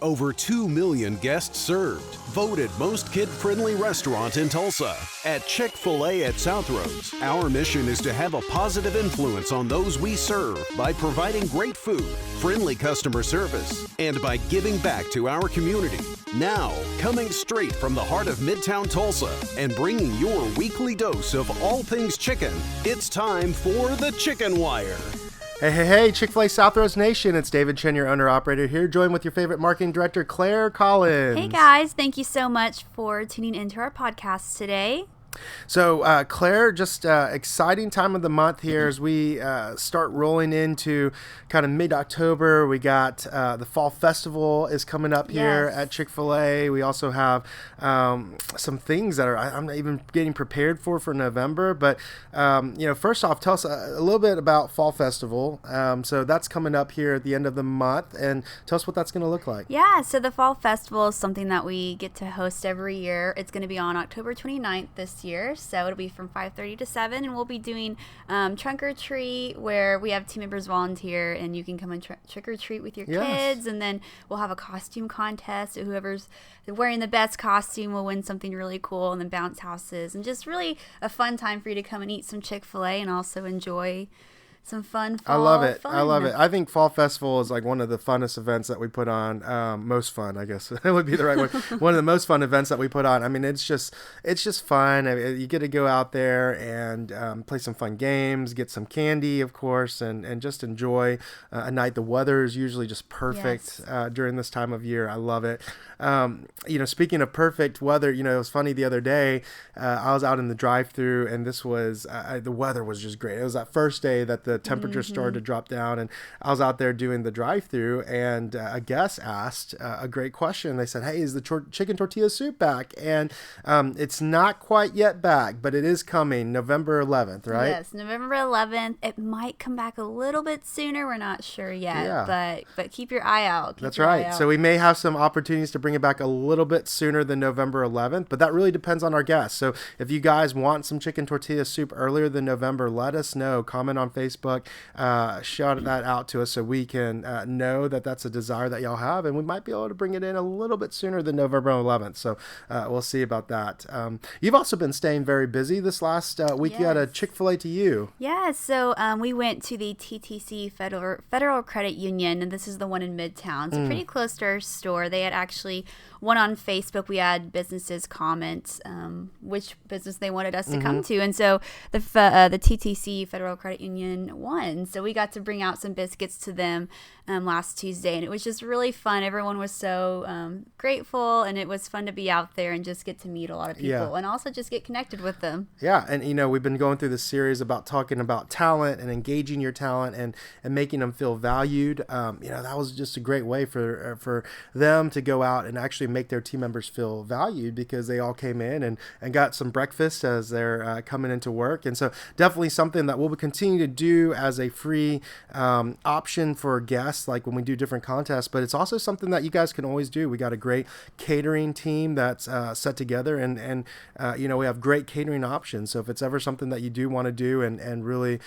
Over 2 million guests served. Voted most kid-friendly restaurant in Tulsa. At Chick-fil-A at South Roads, our mission is to have a positive influence on those we serve by providing great food, friendly customer service, and by giving back to our community. Now, coming straight from the heart of Midtown Tulsa and bringing your weekly dose of all things chicken, it's time for the Chicken Wire. Hey, Chick-fil-A South Roads Nation. It's David Chen, your owner-operator here, joined with your favorite marketing director, Claire Collins. Hey, guys. Thank you so much for tuning into our podcast today. So, Claire, just exciting time of the month here as we start rolling into kind of mid-October. We got the Fall Festival is coming up here at Chick-fil-A. We also have some things that I'm not even getting prepared for November. But, first off, tell us a little bit about Fall Festival. So that's coming up here at the end of the month. And tell us what that's going to look like. Yeah, so the Fall Festival is something that we get to host every year. It's going to be on October 29th this year, so it'll be from 5:30 to 7, and we'll be doing trunk or treat, where we have team members volunteer and you can come and trick or treat with your kids, and then we'll have a costume contest. So whoever's wearing the best costume will win something really cool, and then bounce houses, and just really a fun time for you to come and eat some Chick-fil-A and also enjoy some fun fall. I love it. I think Fall Festival is like one of the funnest events that we put on. Most fun, I guess. It would be the right word. One of the most fun events that we put on. I mean, it's just fun. I mean, you get to go out there and play some fun games, get some candy, of course, and just enjoy a night. The weather is usually just perfect during this time of year. I love it. Speaking of perfect weather, it was funny the other day. I was out in the drive-thru, and this was the weather was just great. It was that first day that the temperature started to drop down, and I was out there doing the drive-thru, and a guest asked a great question. They said, "Hey, is the chicken tortilla soup back?" And it's not quite yet back, but it is coming November 11th, right? Yes, November 11th. It might come back a little bit sooner. We're not sure yet, but keep your eye out. That's right. So we may have some opportunities to bring it back a little bit sooner than November 11th, but that really depends on our guests. So if you guys want some chicken tortilla soup earlier than November, let us know. Comment on Facebook. Shout that out to us so we can know that that's a desire that y'all have, and we might be able to bring it in a little bit sooner than November 11th. So we'll see about that. You've also been staying very busy this last week. Yes. You had a Chick-fil-A to you. Yeah, so we went to the TTC Federal Credit Union, and this is the one in Midtown. So pretty close to our store. They had actually one on Facebook. We had businesses comment which business they wanted us to come to, and so the TTC Federal Credit Union won. So we got to bring out some biscuits to them last Tuesday, and it was just really fun. Everyone was so grateful, and it was fun to be out there and just get to meet a lot of people and also just get connected with them. Yeah, and we've been going through this series about talking about talent and engaging your talent and making them feel valued. That was just a great way for them to go out and actually make their team members feel valued, because they all came in and got some breakfast as they're coming into work. And so definitely something that we'll continue to do as a free option for guests, like when we do different contests, but it's also something that you guys can always do. We got a great catering team that's set together, and we have great catering options. So if it's ever something that you do want to do and really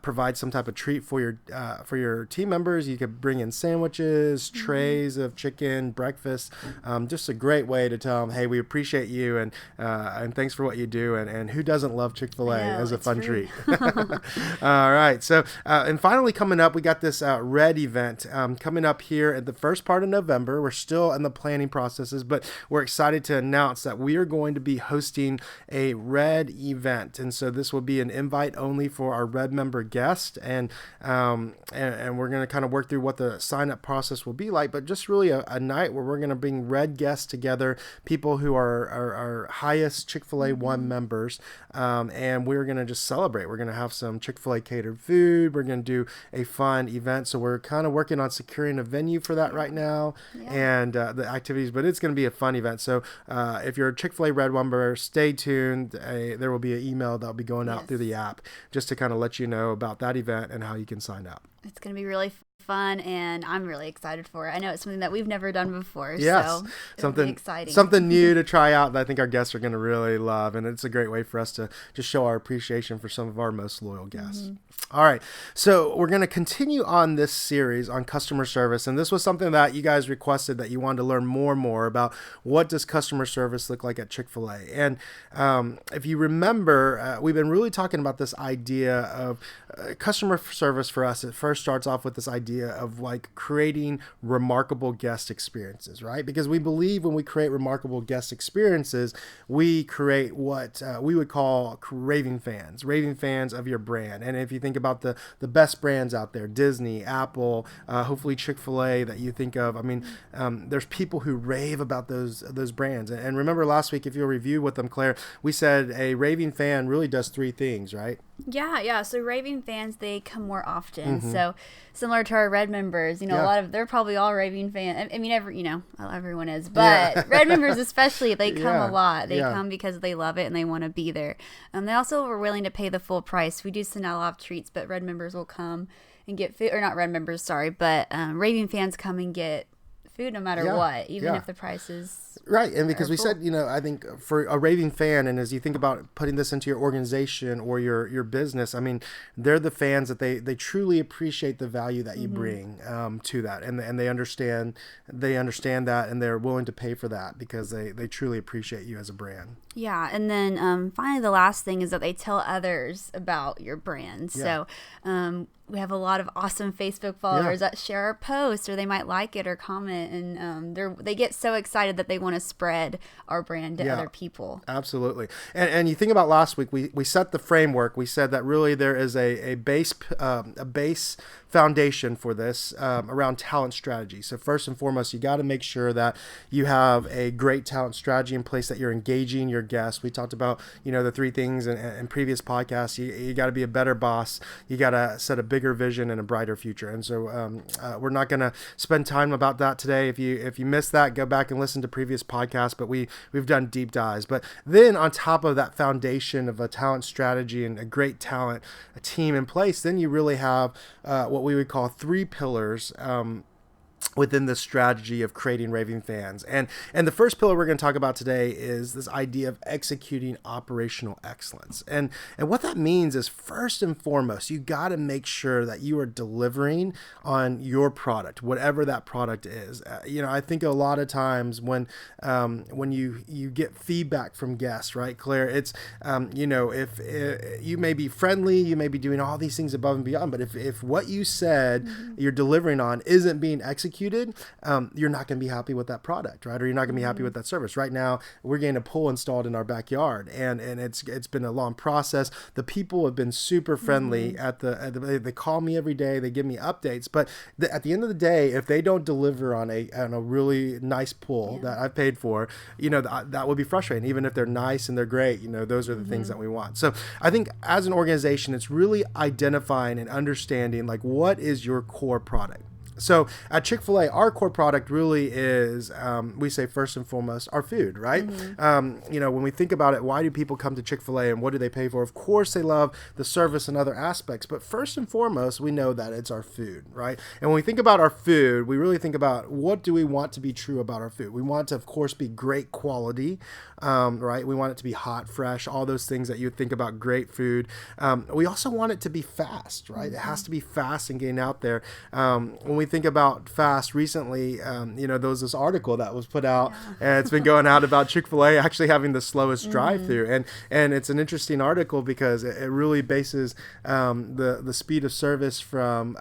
provide some type of treat for your team members, you could bring in sandwiches, trays of chicken, breakfast. Just a great way to tell them, hey, we appreciate you, and thanks for what you do, and who doesn't love Chick-fil-A as a fun treat. All right. So, and finally coming up, we got this Red event coming up here at the first part of November. We're still in the planning processes, but we're excited to announce that we are going to be hosting a Red event. And so this will be an invite only for our Red member guests. And we're going to kind of work through what the sign up process will be like, but just really a night where we're going to bring Red guests together, people who are our highest Chick-fil-A One members. And we're going to just celebrate. We're going to have some Chick-fil-A catered food. We're going to do a fun event. So we're kind of working on securing a venue for that right now, and the activities, but it's going to be a fun event. So if you're a Chick-fil-A Red member, stay tuned. There will be an email that'll be going out through the app just to kind of let you know about that event and how you can sign up. It's going to be really fun, and I'm really excited for it. I know it's something that we've never done before. Yes, So something exciting, something new to try out that I think our guests are going to really love, and it's a great way for us to just show our appreciation for some of our most loyal guests. All right, so we're going to continue on this series on customer service, and this was something that you guys requested, that you wanted to learn more and more about what does customer service look like at Chick-fil-A. And if you remember, we've been really talking about this idea of customer service. For us, it first starts off with this idea of like creating remarkable guest experiences, right? Because we believe when we create remarkable guest experiences, we create what we would call raving fans of your brand. And if you think about the best brands out there, Disney, Apple, hopefully Chick-fil-A that you think of, I mean, there's people who rave about those brands. And remember last week, if you'll review with them, Claire, we said a raving fan really does three things, right? Yeah. So raving fans, they come more often. So similar to our red members, they're probably all raving fans. I mean, everyone is, but red members especially, they come a lot. They come because they love it and they want to be there. They also are willing to pay the full price. We do send out a lot of treats, but red members will come and get food, or not red members, sorry, but raving fans come and get food no matter what, even if the price is right. And because we full. said, I think for a raving fan, and as you think about putting this into your organization or your business, I mean, they're the fans that they truly appreciate the value that you bring to that, and they understand that, and they're willing to pay for that because they truly appreciate you as a brand. Yeah, and then finally the last thing is that they tell others about your brand. So we have a lot of awesome Facebook followers that share our posts, or they might like it or comment, and they get so excited that they want to spread our brand to other people. Absolutely. And you think about last week, we set the framework. We said that really there is a base foundation for this around talent strategy. So first and foremost, you got to make sure that you have a great talent strategy in place, that you're engaging your guests. We talked about, the three things in previous podcasts. You got to be a better boss. You got to set a bigger vision and a brighter future. And so we're not going to spend time about that today. If you missed that, go back and listen to previous podcasts, but we've done deep dives. But then on top of that foundation of a talent strategy and a great talent team in place, then you really have what we would call three pillars within the strategy of creating raving fans. And the first pillar we're going to talk about today is this idea of executing operational excellence. And what that means is, first and foremost, you got to make sure that you are delivering on your product, whatever that product is. I think a lot of times when you get feedback from guests, right, Claire, it's, if you may be friendly, you may be doing all these things above and beyond, but if what you said you're delivering on isn't being executed, you're not going to be happy with that product, right? Or you're not going to be happy with that service. Right now, we're getting a pool installed in our backyard, and it's been a long process. The people have been super friendly they call me every day, they give me updates, but at the end of the day, if they don't deliver on a really nice pool that I paid for, that would be frustrating. Even if they're nice and they're great, those are the things that we want. So I think as an organization, it's really identifying and understanding, like, what is your core product. So at Chick-fil-A, our core product really is, we say first and foremost, our food, right? When we think about it, why do people come to Chick-fil-A and what do they pay for? Of course, they love the service and other aspects, but first and foremost, we know that it's our food, right? And when we think about our food, we really think about, what do we want to be true about our food? We want to, of course, be great quality, right? We want it to be hot, fresh, all those things that you would think about great food. We also want it to be fast, right? It has to be fast and getting out there. When we think about fast recently, there was this article that was put out, and it's been going out about Chick-fil-A actually having the slowest drive-through, and it's an interesting article because it really bases the speed of service from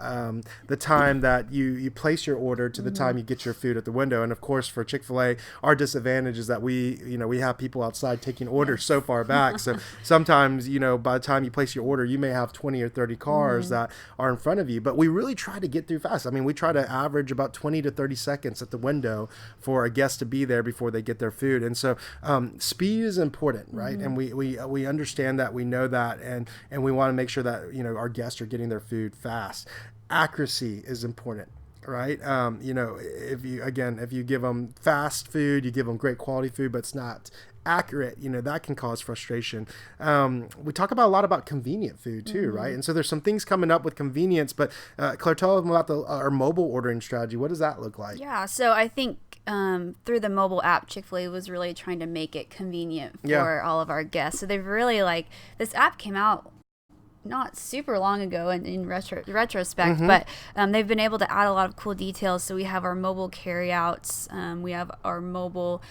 the time that you place your order to the time you get your food at the window. And of course, for Chick-fil-A, our disadvantage is that we have people outside taking orders so far back. So sometimes, by the time you place your order, you may have 20 or 30 cars that are in front of you, but we really try to get through fast. I mean, we try to average about 20 to 30 seconds at the window for a guest to be there before they get their food. And so speed is important, right? And we understand that, we know that, and we want to make sure that our guests are getting their food fast. Accuracy is important. right? If you give them fast food, you give them great quality food, but it's not accurate, that can cause frustration. We talk about a lot about convenient food too, right? And so there's some things coming up with convenience, but Claire, tell them about our mobile ordering strategy. What does that look like? Yeah, so I think through the mobile app, Chick-fil-A was really trying to make it convenient for all of our guests. So they've really this app came out not super long ago in retrospect, but they've been able to add a lot of cool details. So we have our mobile carryouts, we have our mobile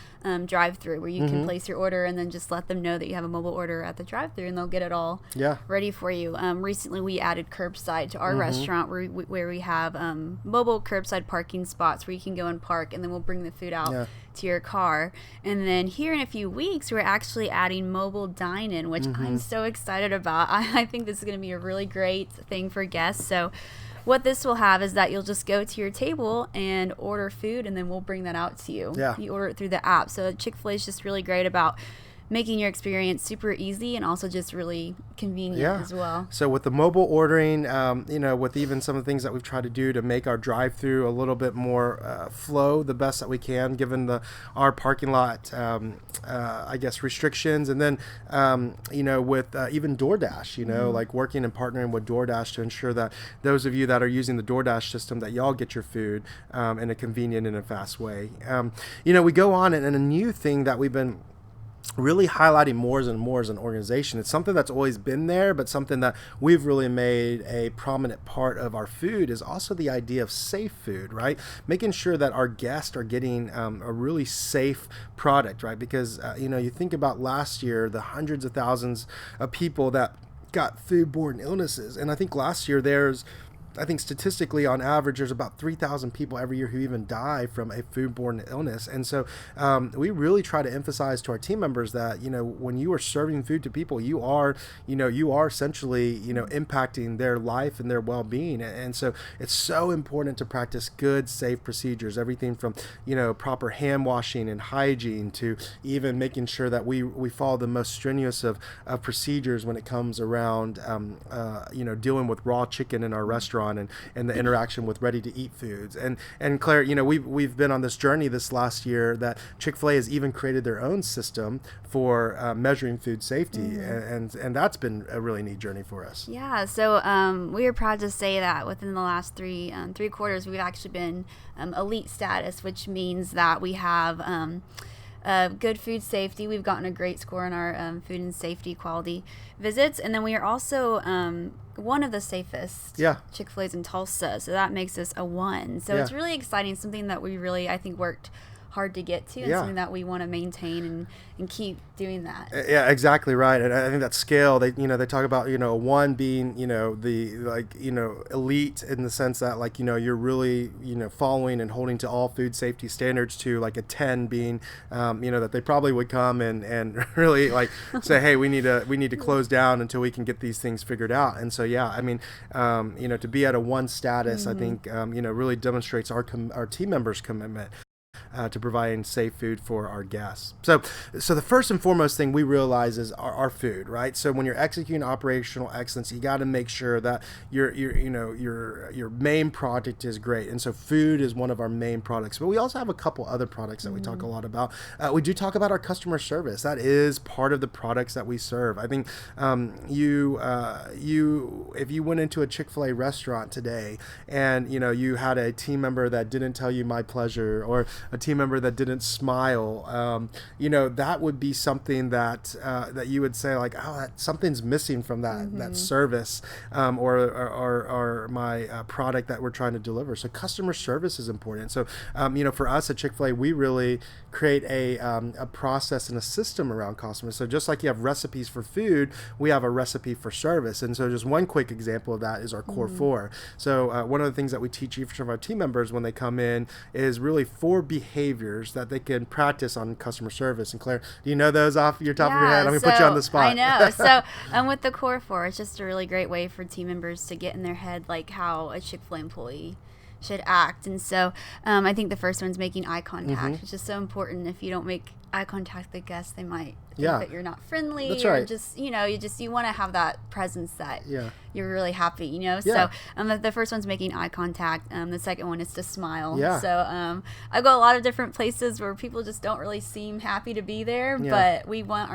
drive-through where you can place your order and then just let them know that you have a mobile order at the drive-through, and they'll get it all ready for you. Recently we added curbside to our restaurant where we have mobile curbside parking spots where you can go and park, and then we'll bring the food out to your car. And then here in a few weeks, we're actually adding mobile dine-in, which I'm so excited about. I think this is going to be a really great thing for guests. So what this will have is that you'll just go to your table and order food, and then we'll bring that out to you. You order it through the app. So Chick-fil-A is just really great about making your experience super easy and also just really convenient as well. So with the mobile ordering, with even some of the things that we've tried to do to make our drive-through a little bit more flow the best that we can, given our parking lot, restrictions. And then, with even DoorDash, like working and partnering with DoorDash to ensure that those of you that are using the DoorDash system, that y'all get your food in a convenient and a fast way. We go on, and a new thing that we've been really highlighting more and more as an organization. It's something that's always been there, but something that we've really made a prominent part of our food is also the idea of safe food, right? Making sure that our guests are getting a really safe product, right? Because, you think about last year, the hundreds of thousands of people that got foodborne illnesses. And I think last year statistically, on average, there's about 3,000 people every year who even die from a foodborne illness. And so we really try to emphasize to our team members that, when you are serving food to people, you are essentially, impacting their life and their well-being. And so it's so important to practice good, safe procedures, everything from, proper hand washing and hygiene to even making sure that we follow the most strenuous of procedures when it comes around, dealing with raw chicken in our restaurant and the interaction with ready-to-eat foods. And Claire, we've been on this journey this last year that Chick-fil-A has even created their own system for measuring food safety, and that's been a really neat journey for us. Yeah, so we are proud to say that within the last three quarters, we've actually been elite status, which means that we have good food safety. We've gotten a great score on our food and safety quality visits, and then we are also one of the safest Chick-fil-A's in Tulsa, so that makes us a 1. So it's really exciting, something that we really, I think, worked hard to get to, and something that we want to maintain and keep doing that. Yeah, exactly right. And I think that scale, they talk about, a 1 being, the elite in the sense that you're really, following and holding to all food safety standards, to like a 10 being, that they probably would come and really say, hey, we need to close down until we can get these things figured out. And so, to be at a 1 status, I think, really demonstrates our team members' commitment to providing safe food for our guests. So the first and foremost thing we realize is our food, right? So when you're executing operational excellence, you got to make sure that your main product is great. And so food is one of our main products. But we also have a couple other products that we talk a lot about. We do talk about our customer service. That is part of the products that we serve. I think if you went into a Chick-fil-A restaurant today and you had a team member that didn't tell you my pleasure, or a team member that didn't smile, that would be something that you would say something's missing from that service, or my product that we're trying to deliver. So customer service is important. So for us at Chick-fil-A, we really create a process and a system around customers. So just like you have recipes for food, we have a recipe for service. And so just one quick example of that is our core 4. So one of the things that we teach each of our team members when they come in is really 4 behaviors that they can practice on customer service. And Claire, do you know those off your top of your head? I'm going to put you on the spot. I know. So with the core 4, it's just a really great way for team members to get in their head how a Chick-fil-A employee should act. And so I think the first one's making eye contact, which is so important. If you don't make eye contact with the guests, they might think that you're not friendly. That's or right. just you want to have that presence that you're really happy, you know? Yeah. So the first one's making eye contact. The second one is to smile. Yeah. So I go a lot of different places where people just don't really seem happy to be there, but we want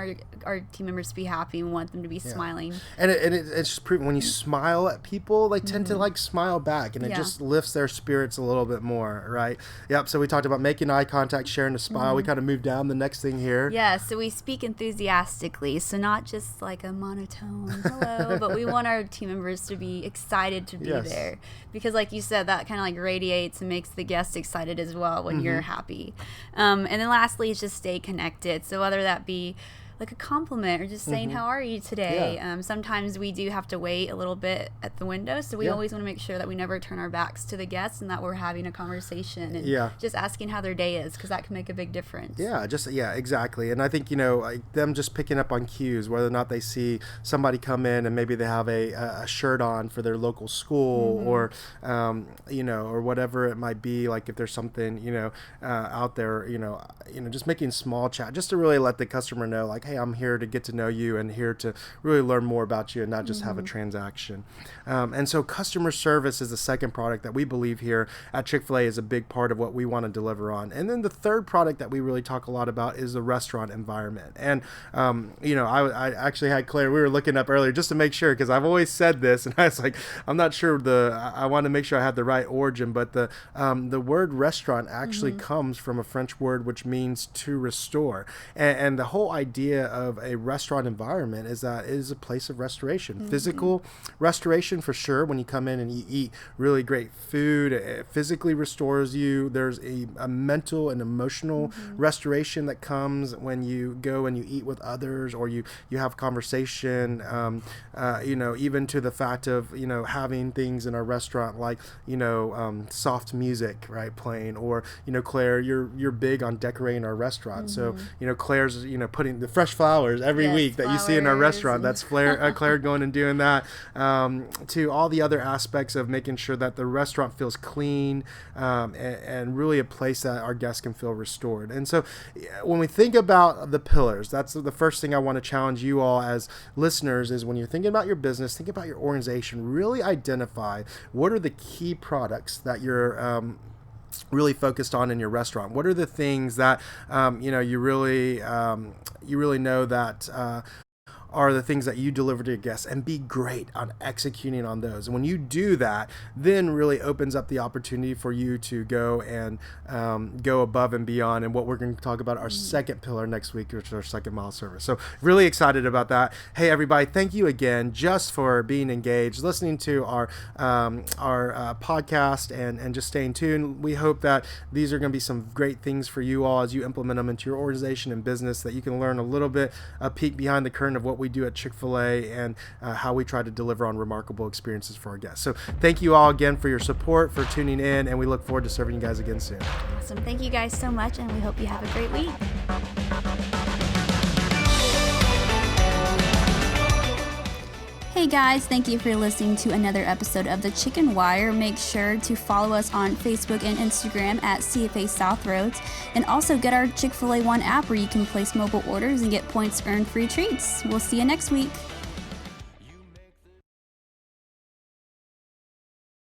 our team members to be happy and want them to be smiling. And it's just proven when you smile at people, they tend to like smile back, and it just lifts their spirits a little bit more, right? Yep. So we talked about making eye contact, sharing a smile. We kind of moved down the next thing here. Yeah. So we speak enthusiastically. So not just like a monotone hello, but we want our team members to be excited to be there, because like you said, that kind of like radiates and makes the guests excited as well when you're happy. And then lastly is just stay connected. So whether that be like a compliment or just saying how are you today. Sometimes we do have to wait a little bit at the window, so we always want to make sure that we never turn our backs to the guests and that we're having a conversation and just asking how their day is, because that can make a big difference. Exactly. And I think, you know, like them just picking up on cues, whether or not they see somebody come in and maybe they have a shirt on for their local school or you know, or whatever it might be, like if there's something, you know, out there, you know, just making small chat just to really let the customer know, like, hey, I'm here to get to know you and here to really learn more about you and not just have a transaction. And so customer service is the second product that we believe here at Chick-fil-A is a big part of what we want to deliver on. And then the third product that we really talk a lot about is the restaurant environment. And, you know, I actually had Claire, we were looking up earlier just to make sure, because I've always said this and I was like, I'm not sure I want to make sure I had the right origin, but the word restaurant actually comes from a French word which means to restore. And the whole idea of a restaurant environment is that it is a place of restoration, physical restoration for sure. When you come in and you eat really great food, it physically restores you. There's a mental and emotional restoration that comes when you go and you eat with others, or you have conversation, you know, even to the fact of, you know, having things in our restaurant like, you know, soft music, right, playing, or, you know, Claire, you're big on decorating our restaurant. So, you know, Claire's, you know, putting the fresh flowers every week that you see in our restaurant. That's Claire going and doing that, to all the other aspects of making sure that the restaurant feels clean, and really a place that our guests can feel restored. And so when we think about the pillars, that's the first thing I want to challenge you all as listeners is, when you're thinking about your business, think about your organization, really identify what are the key products that you're really focused on in your restaurant. What are the things that you know, you really know that are the things that you deliver to your guests, and be great on executing on those. And when you do that, then really opens up the opportunity for you to go and go above and beyond. And what we're going to talk about our second pillar next week, which is our second mile service. So really excited about that. Hey, everybody, thank you again just for being engaged, listening to our podcast, and just staying tuned. We hope that these are going to be some great things for you all as you implement them into your organization and business, that you can learn a little bit, a peek behind the curtain of what we do at Chick-fil-A and how we try to deliver on remarkable experiences for our guests. So thank you all again for your support, for tuning in, and we look forward to serving you guys again soon. Awesome. Thank you guys so much, and we hope you have a great week. Hey guys, thank you for listening to another episode of The Chicken Wire. Make sure to follow us on Facebook and Instagram at CFA South Roads, and also get our Chick-fil-A One app where you can place mobile orders and get points to earn free treats. We'll see you next week.